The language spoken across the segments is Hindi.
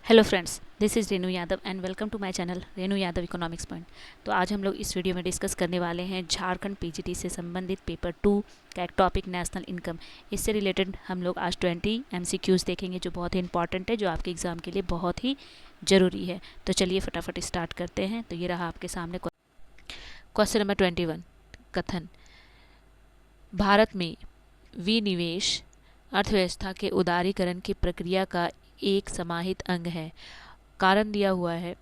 Hello friends, this is Renu Yadav and welcome to my channel Renu Yadav economics point. तो आज हम लोग इस वीडियो में डिस्कस करने वाले हैं झारखंड पीजीटी से संबंधित पेपर 2 का एक टॉपिक नेशनल इनकम। इससे रिलेटेड हम लोग आज 20 एमसीक्यूज़ देखेंगे जो बहुत ही इंपॉर्टेंट है, जो आपके एग्ज़ाम के लिए बहुत ही ज़रूरी है। तो चलिए फटाफट स्टार्ट करते हैं। तो ये रहा आपके सामने क्वेश्चन नंबर 21। कथन: भारत में विनिवेश अर्थव्यवस्था के उदारीकरण की प्रक्रिया का एक समाहित अंग है। कारण दिया हुआ है,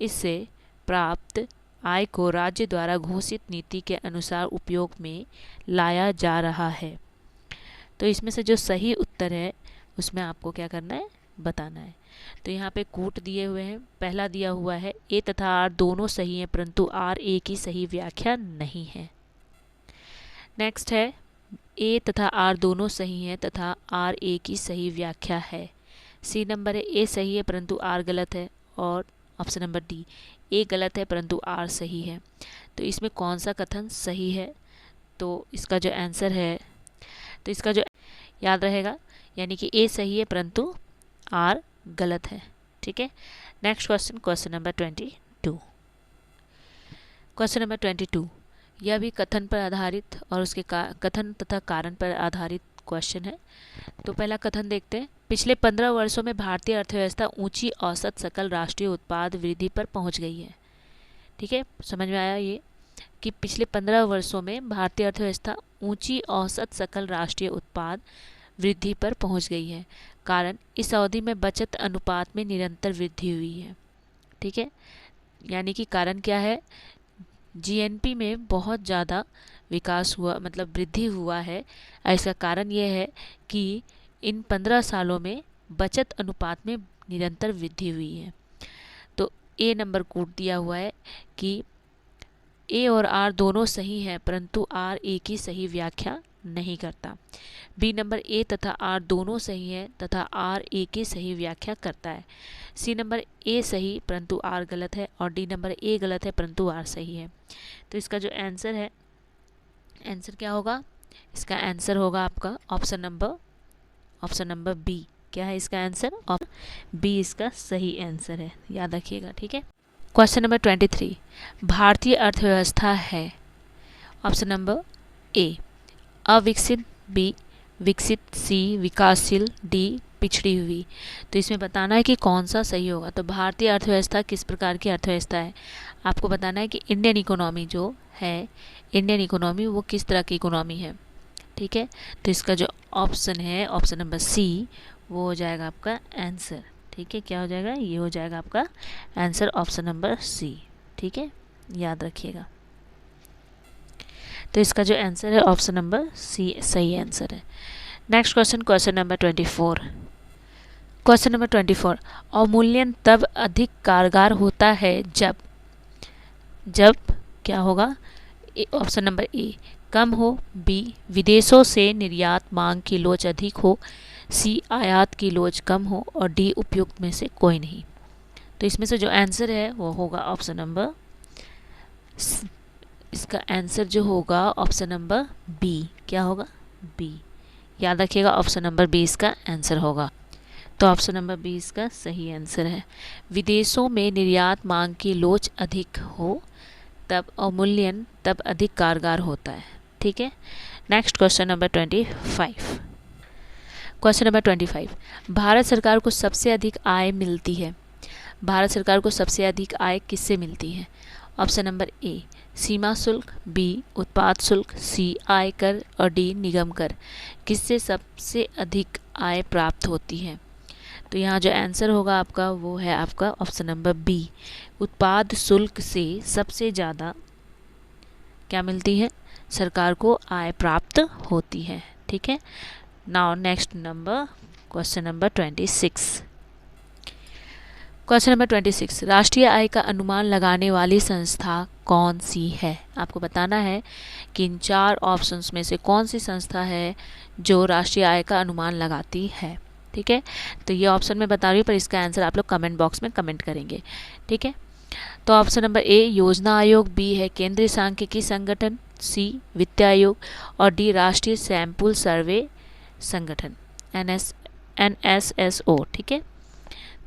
इससे प्राप्त आय को राज्य द्वारा घोषित नीति के अनुसार उपयोग में लाया जा रहा है। तो इसमें से जो सही उत्तर है उसमें आपको क्या करना है, बताना है। तो यहाँ पे कूट दिए हुए हैं। पहला दिया हुआ है ए तथा आर दोनों सही हैं, परंतु आर ए की सही व्याख्या नहीं है। नेक्स्ट है ए तथा आर दोनों सही हैं तथा आर ए की सही व्याख्या है। सी नंबर है ए सही है परंतु आर गलत है। और ऑप्शन नंबर डी ए गलत है परंतु आर सही है। तो इसमें कौन सा कथन सही है? तो इसका जो आंसर है, तो इसका जो याद रहेगा, यानी कि ए सही है परंतु आर गलत है। ठीक है। Next question, question number 22। Question number 22 यह भी कथन पर आधारित और उसके कथन तथा कारण पर आधारित क्वेश्चन है। तो पहला कथन देखते हैं। पिछले 15 वर्षों में भारतीय अर्थव्यवस्था ऊंची औसत सकल राष्ट्रीय उत्पाद वृद्धि पर पहुंच गई है। ठीक है, समझ में आया ये कि पिछले 15 वर्षों में भारतीय अर्थव्यवस्था ऊंची औसत सकल राष्ट्रीय उत्पाद वृद्धि पर पहुंच गई है। कारण, इस अवधि में बचत अनुपात में निरंतर वृद्धि हुई है। ठीक है, यानी कि कारण क्या है, जीएनपी में बहुत ज़्यादा विकास हुआ, मतलब वृद्धि हुआ है। इसका कारण यह है कि इन 15 सालों में बचत अनुपात में निरंतर वृद्धि हुई है। तो ए नंबर कोड दिया हुआ है कि ए और आर दोनों सही हैं परंतु आर ए की सही व्याख्या नहीं करता। बी नंबर ए तथा आर दोनों सही हैं तथा आर ए की सही व्याख्या करता है। सी नंबर ए सही परंतु आर गलत है। और डी नंबर ए गलत है परंतु आर सही है। तो इसका जो आंसर है, आंसर क्या होगा? इसका आंसर होगा आपका ऑप्शन नंबर बी। क्या है इसका आंसर? बी इसका सही आंसर है, याद रखिएगा। ठीक है। क्वेश्चन नंबर 23 भारतीय अर्थव्यवस्था है। ऑप्शन नंबर ए अविकसित, बी विकसित, सी विकासशील, डी पिछड़ी हुई। तो इसमें बताना है कि कौन सा सही होगा। तो भारतीय अर्थव्यवस्था किस प्रकार की अर्थव्यवस्था है, आपको बताना है कि इंडियन इकोनॉमी जो है, इंडियन इकोनॉमी वो किस तरह की इकोनॉमी है। ठीक है, तो इसका जो ऑप्शन है, ऑप्शन नंबर सी, वो हो जाएगा आपका आंसर। ठीक है, क्या हो जाएगा? ये हो जाएगा आपका आंसर, ऑप्शन नंबर सी। ठीक है, याद रखिएगा। तो इसका जो आंसर है ऑप्शन नंबर सी सही आंसर है। Next question, question number 24। Question number 24 अवमूल्यन तब अधिक कारगर होता है जब क्या होगा? ऑप्शन नंबर ए कम हो, बी विदेशों से निर्यात मांग की लोच अधिक हो, सी आयात की लोच कम हो, और डी उपयुक्त में से कोई नहीं। तो इसमें से जो आंसर है वो होगा ऑप्शन नंबर, इसका आंसर जो होगा ऑप्शन नंबर बी। क्या होगा? बी। याद रखिएगा, ऑप्शन नंबर बी इसका आंसर होगा। तो ऑप्शन नंबर बी इसका सही आंसर है। विदेशों में निर्यात मांग की लोच अधिक हो तब अवमूल्यन तब अधिक कारगर होता है। ठीक है। Next question number 25। Question number 25 Bharat सरकार को सबसे अधिक आय मिलती है। भारत सरकार को सबसे अधिक आय किससे मिलती है? ऑप्शन नंबर ए सीमा शुल्क, बी उत्पाद शुल्क, सी आयकर, और डी निगम कर। किससे सबसे अधिक आय प्राप्त होती है? तो यहाँ जो आंसर होगा आपका वो है आपका ऑप्शन नंबर बी, उत्पाद शुल्क से सबसे ज़्यादा क्या मिलती है? सरकार को आय प्राप्त होती है। ठीक है। Now next number, question number 26। Question number 26 राष्ट्रीय आय का अनुमान लगाने वाली संस्था कौन सी है? आपको बताना है कि इन 4 ऑप्शंस में से कौन सी संस्था है जो राष्ट्रीय आय का अनुमान लगाती है। ठीक है, तो ये ऑप्शन में बता रही हूँ, पर इसका आंसर आप लोग कमेंट बॉक्स में कमेंट करेंगे। ठीक है, तो ऑप्शन नंबर ए योजना आयोग, बी है केंद्रीय सांख्यिकी संगठन, सी वित्त आयोग, और डी राष्ट्रीय सैंपल सर्वे संगठन NSSO। ठीक है,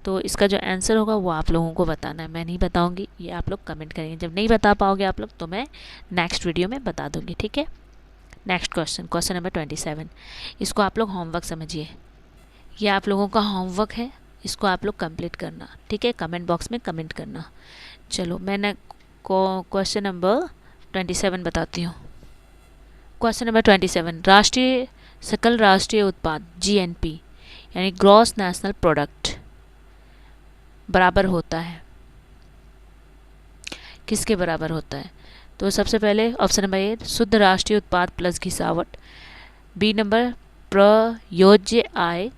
तो इसका जो आंसर होगा वो आप लोगों को बताना है, मैं नहीं बताऊंगी, ये आप लोग कमेंट करेंगे। जब नहीं बता पाओगे आप लोग तो मैं नेक्स्ट वीडियो में बता दूंगी, ठीक है। Next question, question number 27। इसको आप लोग होमवर्क समझिए, ये आप लोगों का होमवर्क है, इसको आप लोग कंप्लीट करना, ठीक है। कमेंट बॉक्स में कमेंट करना। चलो मैंने क्वेश्चन नंबर 27 बताती हूँ। क्वेश्चन नंबर 27, राष्ट्रीय सकल राष्ट्रीय उत्पाद GNP यानी ग्रॉस नेशनल प्रोडक्ट बराबर होता है, किसके बराबर होता है? तो सबसे पहले ऑप्शन नंबर ए, शुद्ध राष्ट्रीय उत्पाद प्लस घिसावट। बी नंबर, प्रयोज्य आय।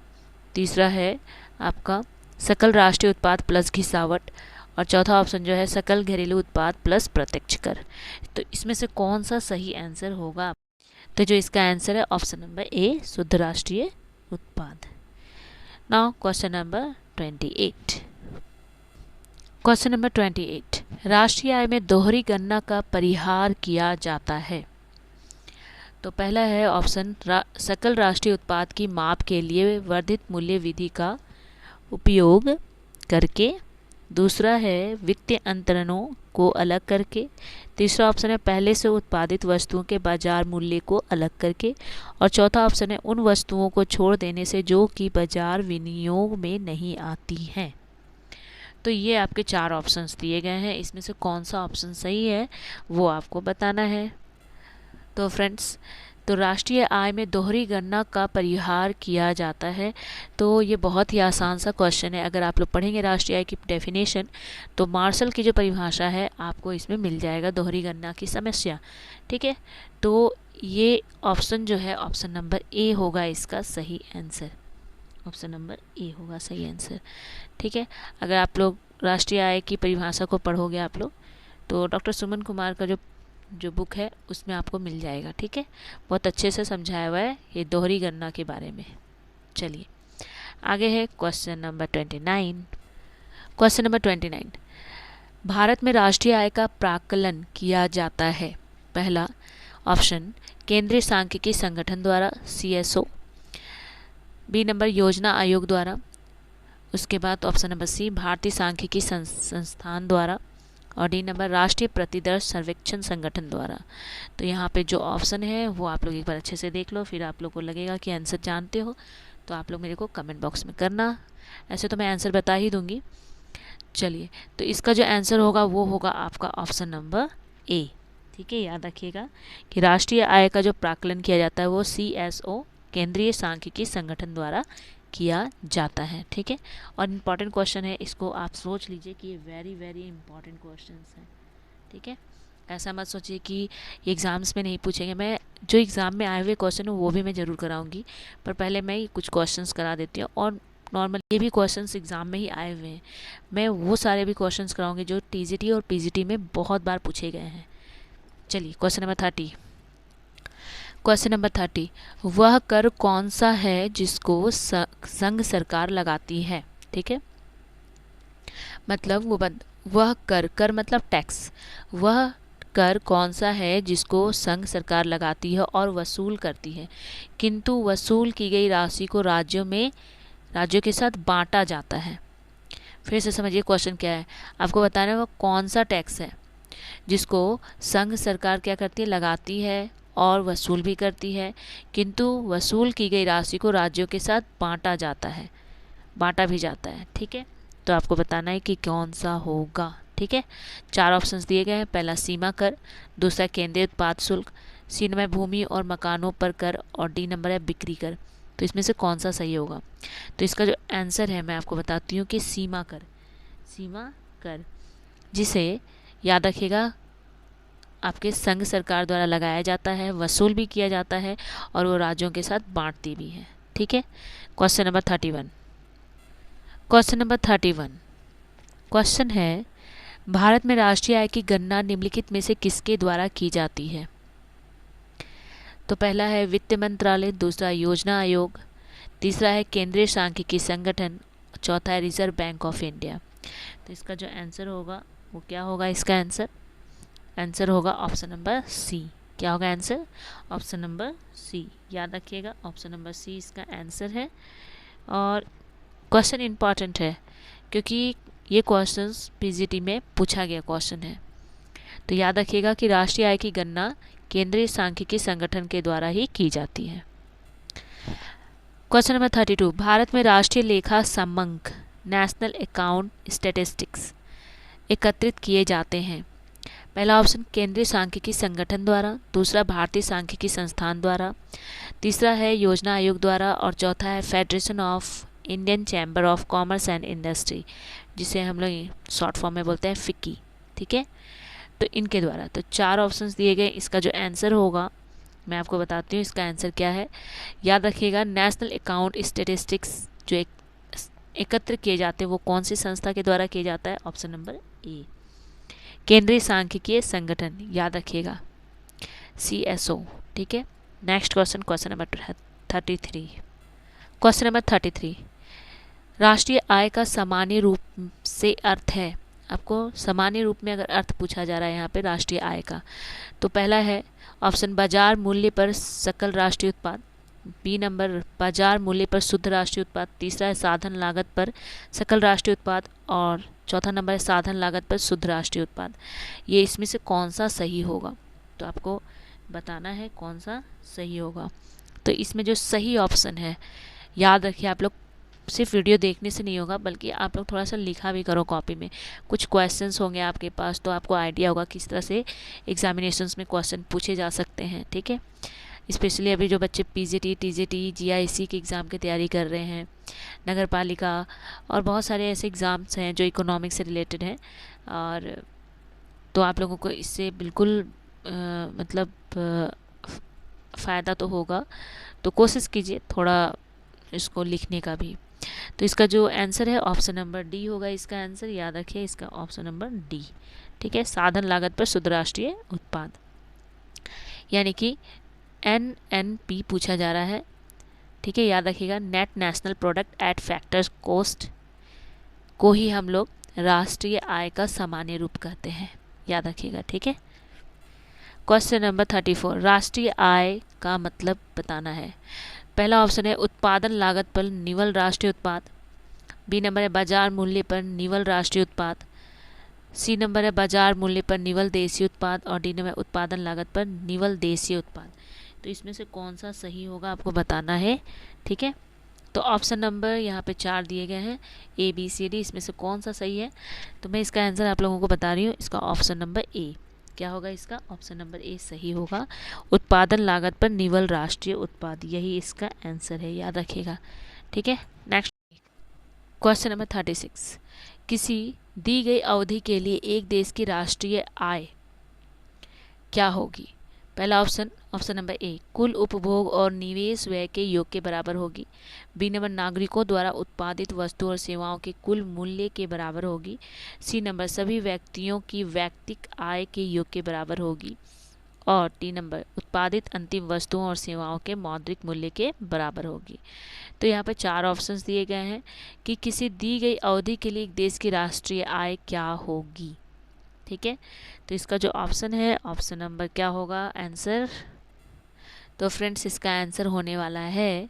तीसरा है आपका सकल राष्ट्रीय उत्पाद प्लस घिसावट। और चौथा ऑप्शन जो है सकल घरेलू उत्पाद प्लस प्रत्यक्ष कर। तो इसमें से कौन सा सही आंसर होगा? तो जो इसका आंसर है ऑप्शन नंबर ए, शुद्ध राष्ट्रीय उत्पाद। Now question number 28। Question number 28, राष्ट्रीय आय में दोहरी गणना का परिहार किया जाता है। तो पहला है ऑप्शन सकल राष्ट्रीय उत्पाद की माप के लिए वर्धित मूल्य विधि का उपयोग करके। दूसरा है वित्तीय अंतरणों को अलग करके। तीसरा ऑप्शन है पहले से उत्पादित वस्तुओं के बाजार मूल्य को अलग करके। और चौथा ऑप्शन है उन वस्तुओं को छोड़ देने से जो कि बाजार विनियोग में नहीं आती हैं। तो ये आपके 4 ऑप्शंस दिए गए हैं, इसमें से कौन सा ऑप्शन सही है वो आपको बताना है। तो फ्रेंड्स, तो राष्ट्रीय आय में दोहरी गणना का परिहार किया जाता है। तो ये बहुत ही आसान सा क्वेश्चन है। अगर आप लोग पढ़ेंगे राष्ट्रीय आय की डेफिनेशन तो मार्शल की जो परिभाषा है आपको इसमें मिल जाएगा, दोहरी गणना की समस्या, ठीक है। तो ये ऑप्शन जो है ऑप्शन नंबर ए होगा इसका सही आंसर। ऑप्शन नंबर ए होगा सही आंसर, ठीक है। अगर आप लोग राष्ट्रीय आय की परिभाषा को पढ़ोगे आप लोग तो डॉक्टर सुमन कुमार का जो बुक है उसमें आपको मिल जाएगा, ठीक है। बहुत अच्छे से समझाया हुआ है ये दोहरी गणना के बारे में। चलिए आगे है question number 29। Question number 29, Bharat में राष्ट्रीय आय का प्राकलन किया जाता है। पहला ऑप्शन केंद्रीय सांख्यिकी संगठन द्वारा CSO। बी नंबर योजना आयोग द्वारा। उसके बाद ऑप्शन नंबर सी भारतीय सांख्यिकी संस्थान द्वारा। और डी नंबर राष्ट्रीय प्रतिदर्श सर्वेक्षण संगठन द्वारा। तो यहाँ पे जो ऑप्शन है वो आप लोग एक बार अच्छे से देख लो, फिर आप लोग को लगेगा कि आंसर जानते हो तो आप लोग मेरे को कमेंट बॉक्स में करना। ऐसे तो मैं आंसर बता ही दूंगी। चलिए, तो इसका जो आंसर होगा वो होगा आपका ऑप्शन नंबर ए, ठीक है। याद रखिएगा कि राष्ट्रीय आय का जो प्राकलन किया जाता है वो CSO केंद्रीय सांख्यिकी संगठन द्वारा किया जाता है, ठीक है। और इम्पॉर्टेंट क्वेश्चन है, इसको आप सोच लीजिए कि ये वेरी वेरी इंपॉर्टेंट क्वेश्चंस हैं, ठीक है। ऐसा मत सोचिए कि एग्ज़ाम्स में नहीं पूछेंगे। मैं जो एग्ज़ाम में आए हुए क्वेश्चन हो वो भी मैं ज़रूर कराऊंगी, पर पहले मैं कुछ क्वेश्चंस करा देती हूँ। और नॉर्मल ये भी क्वेश्चंस एग्ज़ाम में ही आए हुए हैं, मैं वो सारे भी क्वेश्चंस कराऊंगी जो TGT और PGT में बहुत बार पूछे गए हैं। चलिए क्वेश्चन नंबर 30। क्वेश्चन नंबर 30, वह कर कौन सा है जिसको संघ सरकार लगाती है, ठीक है। मतलब वह कर मतलब टैक्स, वह कर कौन सा है जिसको संघ सरकार लगाती है और वसूल करती है, किंतु वसूल की गई राशि को राज्यों के साथ बांटा जाता है। फिर से समझिए क्वेश्चन क्या है, आपको बताना है वह कौन सा टैक्स है जिसको संघ सरकार क्या करती है, लगाती है और वसूल भी करती है, किंतु वसूल की गई राशि को राज्यों के साथ बांटा भी जाता है, ठीक है। तो आपको बताना है कि कौन सा होगा, ठीक है। 4 ऑप्शंस दिए गए हैं। पहला सीमा कर, दूसरा केंद्रीय उत्पाद शुल्क, सी नंबर भूमि और मकानों पर कर और डी नंबर है बिक्री कर। तो इसमें से कौन सा सही होगा? तो इसका जो आंसर है मैं आपको बताती हूँ कि सीमा कर, जिसे याद रखिएगा आपके संघ सरकार द्वारा लगाया जाता है, वसूल भी किया जाता है और वो राज्यों के साथ बांटती भी है, ठीक है। Question number 31। क्वेश्चन है, भारत में राष्ट्रीय आय की गणना निम्नलिखित में से किसके द्वारा की जाती है? तो पहला है वित्त मंत्रालय, दूसरा योजना आयोग, तीसरा है केंद्रीय सांख्यिकी संगठन, चौथा है रिजर्व बैंक ऑफ इंडिया। तो इसका जो आंसर होगा वो क्या होगा? इसका आंसर होगा ऑप्शन नंबर सी। क्या होगा आंसर? Option number C. याद रखिएगा ऑप्शन नंबर सी इसका आंसर है। और क्वेश्चन इंपॉर्टेंट है क्योंकि ये क्वेश्चंस पीजीटी में पूछा गया क्वेश्चन है। तो याद रखिएगा कि राष्ट्रीय आय की गणना केंद्रीय सांख्यिकी संगठन के द्वारा ही की जाती है। क्वेश्चन नंबर 32, भारत में राष्ट्रीय लेखा समंक नेशनल अकाउंट स्टैटिस्टिक्स एकत्रित किए जाते हैं। पहला ऑप्शन केंद्रीय सांख्यिकी संगठन द्वारा, दूसरा भारतीय सांख्यिकी संस्थान द्वारा, तीसरा है योजना आयोग द्वारा और चौथा है federation of Indian chamber of commerce and industry, जिसे हम लोग शॉर्ट फॉर्म में बोलते हैं फिक्की। ठीक है, तो इनके द्वारा। तो 4 ऑप्शंस दिए गए। इसका जो आंसर होगा मैं आपको बताती हूँ इसका आंसर क्या है। याद रखिएगा, नेशनल अकाउंट स्टैटिस्टिक्स जो एकत्र किए जाते हैं वो कौन सी संस्था के द्वारा किया जाता है? ऑप्शन नंबर ए, केंद्रीय सांख्यिकीय संगठन। याद रखिएगा, CSO। ठीक है, next question, question number 33। Question number 33, राष्ट्रीय आय का सामान्य रूप से अर्थ है। आपको सामान्य रूप में अगर अर्थ पूछा जा रहा है यहाँ पे राष्ट्रीय आय का, तो पहला है ऑप्शन बाजार मूल्य पर सकल राष्ट्रीय उत्पाद, बी नंबर बाजार मूल्य पर शुद्ध राष्ट्रीय उत्पाद, तीसरा है साधन लागत पर सकल राष्ट्रीय उत्पाद और चौथा नंबर है साधन लागत पर शुद्ध राष्ट्रीय उत्पाद। ये इसमें से कौन सा सही होगा? तो आपको बताना है कौन सा सही होगा। तो इसमें जो सही ऑप्शन है, याद रखिए आप लोग, सिर्फ वीडियो देखने से नहीं होगा बल्कि आप लोग थोड़ा सा लिखा भी करो कॉपी में। कुछ क्वेश्चंस होंगे आपके पास तो आपको आइडिया होगा किस तरह से एग्जामिनेशंस में क्वेश्चन पूछे जा सकते हैं। ठीक है, स्पेशली अभी जो बच्चे पीजीटी, टीजीटी, जीआईसी के एग्ज़ाम की तैयारी कर रहे हैं, नगर पालिका और बहुत सारे ऐसे एग्ज़ाम्स हैं जो इकोनॉमिक्स से रिलेटेड हैं, और तो आप लोगों को इससे बिल्कुल मतलब फ़ायदा तो होगा। तो कोशिश कीजिए थोड़ा इसको लिखने का भी। तो इसका जो आंसर है ऑप्शन नंबर डी होगा इसका आंसर। याद रखिए इसका ऑप्शन नंबर डी। ठीक है, साधन लागत पर शुद्ध राष्ट्रीय उत्पाद, यानी कि NNP पूछा जा रहा है। ठीक है, याद रखिएगा, net national product at factors cost को ही हम लोग राष्ट्रीय आय का सामान्य रूप कहते हैं। याद रखिएगा। ठीक है, क्वेश्चन नंबर 34, राष्ट्रीय आय का मतलब बताना है। पहला ऑप्शन है उत्पादन लागत पर निवल राष्ट्रीय उत्पाद, बी नंबर है बाजार मूल्य पर निवल राष्ट्रीय उत्पाद, सी नंबर है बाजार मूल्य पर निवल देशीय उत्पाद और डी नंबर उत्पादन लागत पर निवल देशीय उत्पाद। तो इसमें से कौन सा सही होगा आपको बताना है। ठीक है, तो ऑप्शन नंबर यहाँ पे 4 दिए गए हैं, ABCD। इसमें से कौन सा सही है? तो मैं इसका आंसर आप लोगों को बता रही हूँ, इसका ऑप्शन नंबर ए। क्या होगा इसका? ऑप्शन नंबर ए सही होगा, उत्पादन लागत पर निवल राष्ट्रीय उत्पाद, यही इसका आंसर है। याद रखिएगा। ठीक है, नेक्स्ट क्वेश्चन नंबर 36, किसी दी गई अवधि के लिए एक देश की राष्ट्रीय आय क्या होगी? पहला ऑप्शन, ऑप्शन नंबर ए, कुल उपभोग और निवेश व्यय के योग के बराबर होगी, बी नंबर नागरिकों द्वारा उत्पादित वस्तु और सेवाओं के कुल मूल्य के बराबर होगी, सी नंबर सभी व्यक्तियों की वैयक्तिक आय के योग के बराबर होगी और डी नंबर उत्पादित अंतिम वस्तुओं और सेवाओं के मौद्रिक मूल्य के बराबर होगी। तो यहाँ पर 4 ऑप्शंस दिए गए हैं कि किसी दी गई अवधि के लिए एक देश की राष्ट्रीय आय क्या होगी। ठीक है, तो इसका जो ऑप्शन है ऑप्शन नंबर क्या होगा आंसर? तो फ्रेंड्स इसका आंसर होने वाला है,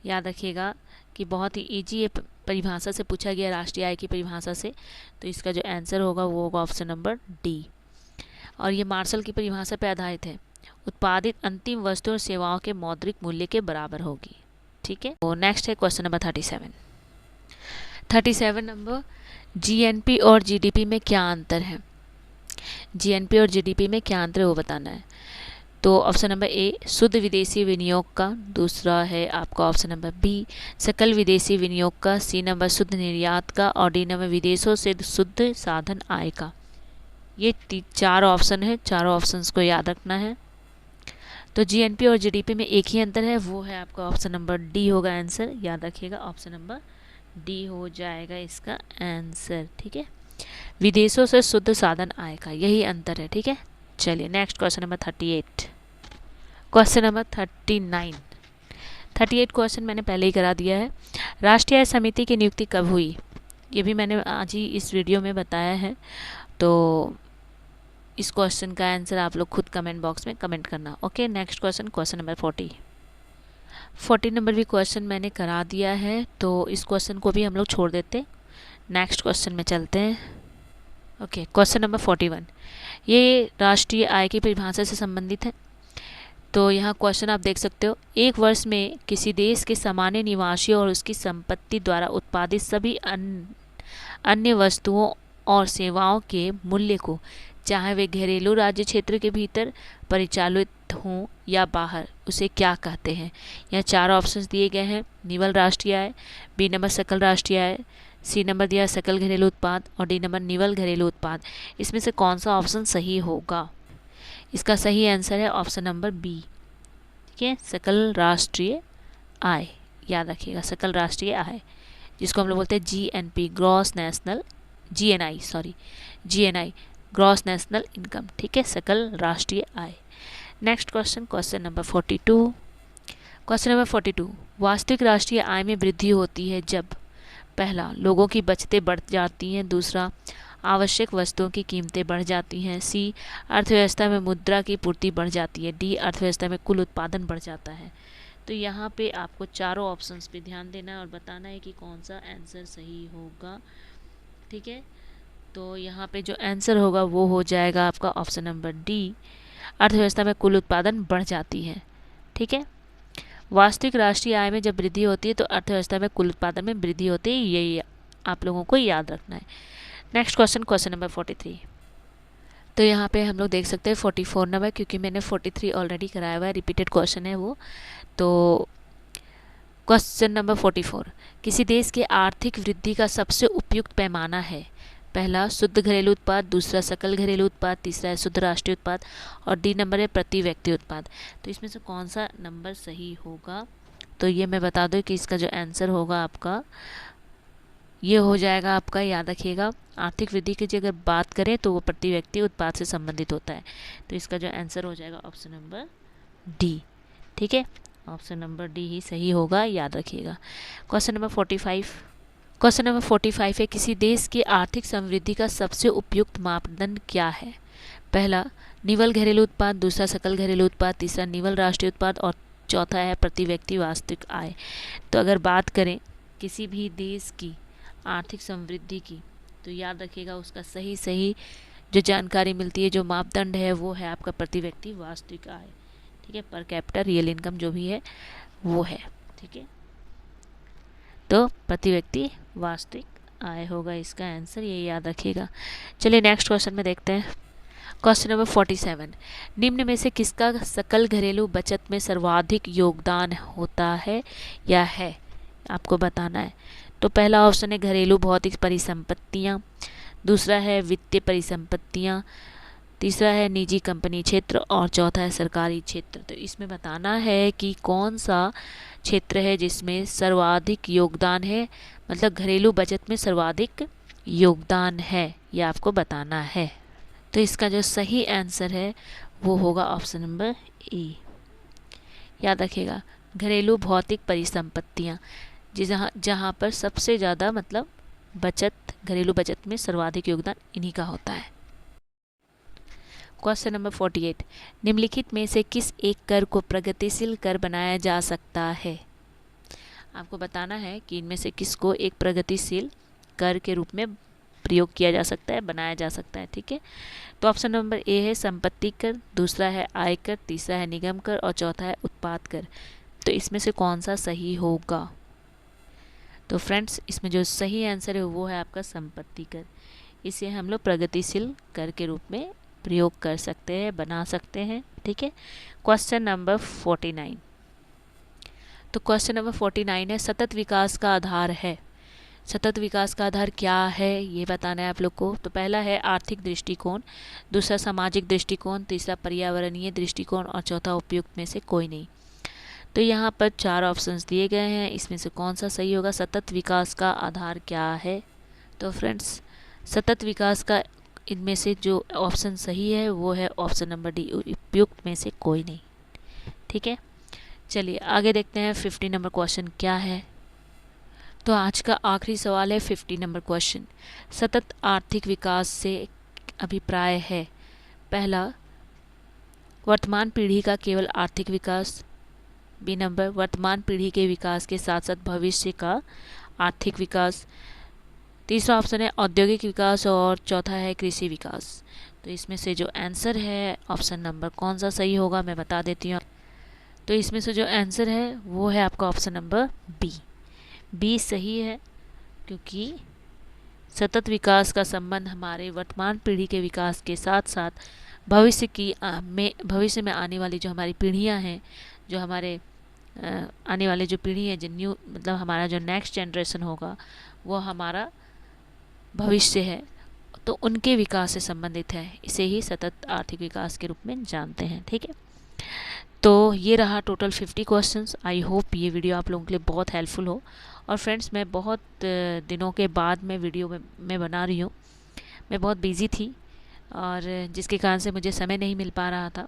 याद रखिएगा कि बहुत ही इजी परिभाषा से पूछा गया, राष्ट्रीय आय की परिभाषा से। तो इसका जो आंसर होगा वो होगा ऑप्शन नंबर डी, और ये मार्शल की परिभाषा पर आधारित है, उत्पादित अंतिम वस्तु और सेवाओं के मौद्रिक मूल्य के बराबर होगी। ठीक है, तो नेक्स्ट है क्वेश्चन नंबर 37 नंबर, GNP और GDP में क्या अंतर है? GNP और GDP में क्या अंतर है वो बताना है। तो ऑप्शन नंबर ए, शुद्ध विदेशी विनियोग का, दूसरा है आपका ऑप्शन नंबर बी, सकल विदेशी विनियोग का, सी नंबर शुद्ध निर्यात का और डी नंबर विदेशों से शुद्ध साधन आय का। ये 4 ऑप्शन है, चारों ऑप्शंस को याद रखना है। तो GNP और GDP में एक ही अंतर है, वो है आपका ऑप्शन नंबर डी होगा आंसर। याद रखिएगा, ऑप्शन नंबर डी हो जाएगा इसका आंसर। ठीक है, विदेशों से शुद्ध साधन आय का यही अंतर है। ठीक है, चलिए next question number 38। Question number 38 question मैंने पहले ही करा दिया है। राष्ट्रीय आय समिति की नियुक्ति कब हुई? ये भी मैंने आज ही इस वीडियो में बताया है। तो इस क्वेश्चन का आंसर आप लोग खुद कमेंट बॉक्स में कमेंट करना। Okay, next question, question number 40 number भी क्वेश्चन मैंने करा दिया है, तो इस क्वेश्चन को भी हम लोग छोड़ देते। नेक्स्ट क्वेश्चन में चलते हैं। ओके, क्वेश्चन नंबर 41, ये राष्ट्रीय आय की परिभाषा से संबंधित है। तो यहाँ क्वेश्चन आप देख सकते हो, एक वर्ष में किसी देश के सामान्य निवासियों और उसकी संपत्ति द्वारा उत्पादित सभी अन्य वस्तुओं और सेवाओं के मूल्य को, चाहे वे घरेलू राज्य क्षेत्र के भीतर परिचालित हों या बाहर, उसे क्या कहते हैं। यहाँ 4 ऑप्शंस दिए गए हैं, निवल राष्ट्रीय आय, बी नंबर सकल राष्ट्रीय आय, सी नंबर दिया सकल घरेलू उत्पाद और डी नंबर निवल घरेलू उत्पाद। इसमें से कौन सा ऑप्शन सही होगा? इसका सही आंसर है ऑप्शन नंबर बी, ठीक है, सकल राष्ट्रीय आय। याद रखिएगा, सकल राष्ट्रीय आय, जिसको हम लोग बोलते हैं GNP, gross national, GNI, gross national income, ठीक है, सकल राष्ट्रीय आय। Next question, question number 42। Question number 42, वास्तविक राष्ट्रीय आय में वृद्धि होती है जब पहला, लोगों की बचतें बढ़ जाती हैं, दूसरा, आवश्यक वस्तुओं की कीमतें बढ़ जाती हैं, सी, अर्थव्यवस्था में मुद्रा की पूर्ति बढ़ जाती है, डी, अर्थव्यवस्था में कुल उत्पादन बढ़ जाता है। तो यहाँ पे आपको चारों ऑप्शंस पे ध्यान देना है और बताना है कि कौन सा आंसर सही होगा, ठीक है। तो यहाँ पे जो आंसर होगा वो हो जाएगा आपका ऑप्शन नंबर डी, अर्थव्यवस्था में कुल उत्पादन बढ़ जाती है, ठीक है। वास्तविक राष्ट्रीय आय में जब वृद्धि होती है तो अर्थव्यवस्था में कुल उत्पादन में वृद्धि होती है, यही आप लोगों को याद रखना है। Next question, question number 43। तो यहाँ पे हम लोग देख सकते हैं 44 नंबर, क्योंकि मैंने 43 ऑलरेडी कराया हुआ है, रिपीटेड क्वेश्चन है वो। तो क्वेश्चन नंबर 44, किसी देश के आर्थिक वृद्धि का सबसे उपयुक्त पैमाना है, पहला शुद्ध घरेलू उत्पाद, दूसरा सकल घरेलू उत्पाद, तीसरा है शुद्ध राष्ट्रीय उत्पाद और डी नंबर है प्रति व्यक्ति उत्पाद। तो इसमें से कौन सा नंबर सही होगा? तो ये मैं बता दूं कि इसका जो आंसर होगा आपका ये हो जाएगा आपका, याद रखिएगा, आर्थिक वृद्धि की अगर बात करें तो वो प्रति व्यक्ति उत्पाद से संबंधित होता है। तो इसका जो आंसर हो जाएगा ऑप्शन नंबर डी, ठीक है, ऑप्शन नंबर डी ही सही होगा, याद रखिएगा। Question number 45। क्वेश्चन नंबर 45 है, किसी देश की आर्थिक समृद्धि का सबसे उपयुक्त मापदंड क्या है, पहला निवल घरेलू उत्पाद, दूसरा सकल घरेलू उत्पाद, तीसरा निवल राष्ट्रीय उत्पाद और चौथा है प्रति व्यक्ति वास्तविक आय। तो अगर बात करें किसी भी देश की आर्थिक समृद्धि की, तो याद रखिएगा उसका सही जो जानकारी मिलती है, जो मापदंड है वो है आपका प्रति व्यक्ति वास्तविक आय, ठीक है, पर कैपिटा रियल इनकम जो भी है वो है, ठीक है। तो प्रति व्यक्ति वास्तविक आय होगा इसका आंसर, ये याद रखिएगा। चलिए नेक्स्ट क्वेश्चन में देखते हैं। क्वेश्चन नंबर 47, निम्न में से किसका सकल घरेलू बचत में सर्वाधिक योगदान होता है या है, आपको बताना है। तो पहला ऑप्शन है घरेलू भौतिक परिसंपत्तियाँ, दूसरा है वित्तीय परिसंपत्तियाँ, तीसरा है निजी कंपनी क्षेत्र और चौथा है सरकारी क्षेत्र। तो इसमें बताना है कि कौन सा क्षेत्र है जिसमें सर्वाधिक योगदान है, मतलब घरेलू बचत में सर्वाधिक योगदान है, यह आपको बताना है। तो इसका जो सही आंसर है वो होगा ऑप्शन नंबर ए, याद रखिएगा, घरेलू भौतिक परिसंपत्तियाँ, जहाँ पर सबसे ज़्यादा मतलब बचत, घरेलू बचत में सर्वाधिक योगदान इन्हीं का होता है। क्वेश्चन नंबर 48, निम्नलिखित में से किस एक कर को प्रगतिशील कर बनाया जा सकता है, आपको बताना है कि इनमें से किसको एक प्रगतिशील कर के रूप में प्रयोग किया जा सकता है, बनाया जा सकता है, ठीक है। तो ऑप्शन नंबर ए है संपत्ति कर, दूसरा है आयकर, तीसरा है निगम कर और चौथा है उत्पाद कर। तो इसमें से कौन सा सही होगा? तो फ्रेंड्स, इसमें जो सही आंसर है वो है आपका संपत्ति कर। इसे हम लोग प्रगतिशील कर के रूप में प्रयोग कर सकते हैं, बना सकते हैं, ठीक है। Question number 49। तो क्वेश्चन नंबर 49 है, सतत विकास का आधार है। सतत विकास का आधार क्या है ये बताना है आप लोग को। तो पहला है आर्थिक दृष्टिकोण, दूसरा सामाजिक दृष्टिकोण, तीसरा पर्यावरणीय दृष्टिकोण और चौथा उपयुक्त में से कोई नहीं। तो यहाँ पर 4 ऑप्शंस दिए गए हैं, इसमें से कौन सा सही होगा? सतत विकास का आधार क्या है? तो फ्रेंड्स, सतत विकास का इनमें से जो ऑप्शन सही है वो है ऑप्शन नंबर डी, उपयुक्त में से कोई नहीं, ठीक है। चलिए आगे देखते हैं 50 नंबर क्वेश्चन क्या है। तो आज का आखिरी सवाल है 50 नंबर क्वेश्चन, सतत आर्थिक विकास से अभिप्राय है, पहला वर्तमान पीढ़ी का केवल आर्थिक विकास, बी नंबर वर्तमान पीढ़ी के विकास के साथ साथ भविष्य का आर्थिक विकास, तीसरा ऑप्शन है औद्योगिक विकास और चौथा है कृषि विकास। तो इसमें से जो आंसर है ऑप्शन नंबर कौन सा सही होगा मैं बता देती हूँ। तो इसमें से जो आंसर है वो है आपका ऑप्शन नंबर बी। बी सही है, क्योंकि सतत विकास का संबंध हमारे वर्तमान पीढ़ी के विकास के साथ साथ भविष्य में आने वाली जो हमारी पीढ़ियां हैं, जो हमारे आने वाले जो पीढ़ी है, जो न्यू मतलब हमारा जो नेक्स्ट जनरेशन होगा वो हमारा भविष्य है, तो उनके विकास से संबंधित है। इसे ही सतत आर्थिक विकास के रूप में जानते हैं। ठीक है, तो ये रहा टोटल 50 क्वेश्चंस। आई होप ये वीडियो आप लोगों के लिए बहुत हेल्पफुल हो। और फ्रेंड्स, मैं बहुत दिनों के बाद मैं वीडियो में बना रही हूँ। मैं बहुत बिज़ी थी और जिसके कारण से मुझे समय नहीं मिल पा रहा था,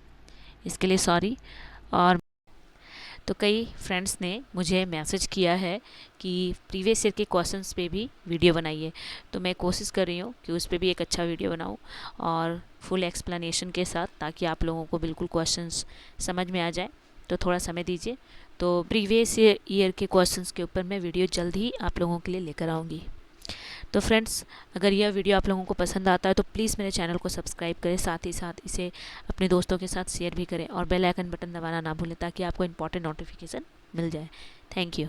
इसके लिए सॉरी। और तो कई फ्रेंड्स ने मुझे मैसेज किया है कि प्रीवियस ईयर के क्वेश्चंस पे भी वीडियो बनाइए, तो मैं कोशिश कर रही हूँ कि उस पर भी एक अच्छा वीडियो बनाऊँ और फुल एक्सप्लेनेशन के साथ, ताकि आप लोगों को बिल्कुल क्वेश्चंस समझ में आ जाए। तो थोड़ा समय दीजिए। तो प्रीवियस ईयर के क्वेश्चंस के ऊपर मैं वीडियो जल्द ही आप लोगों के लिए लेकर आऊँगी। तो फ्रेंड्स, अगर यह वीडियो आप लोगों को पसंद आता है तो प्लीज़ मेरे चैनल को सब्सक्राइब करें, साथ ही साथ इसे अपने दोस्तों के साथ शेयर भी करें और बेल आइकन बटन दबाना ना भूलें, ताकि आपको इंपॉर्टेंट नोटिफिकेशन मिल जाए। Thank you.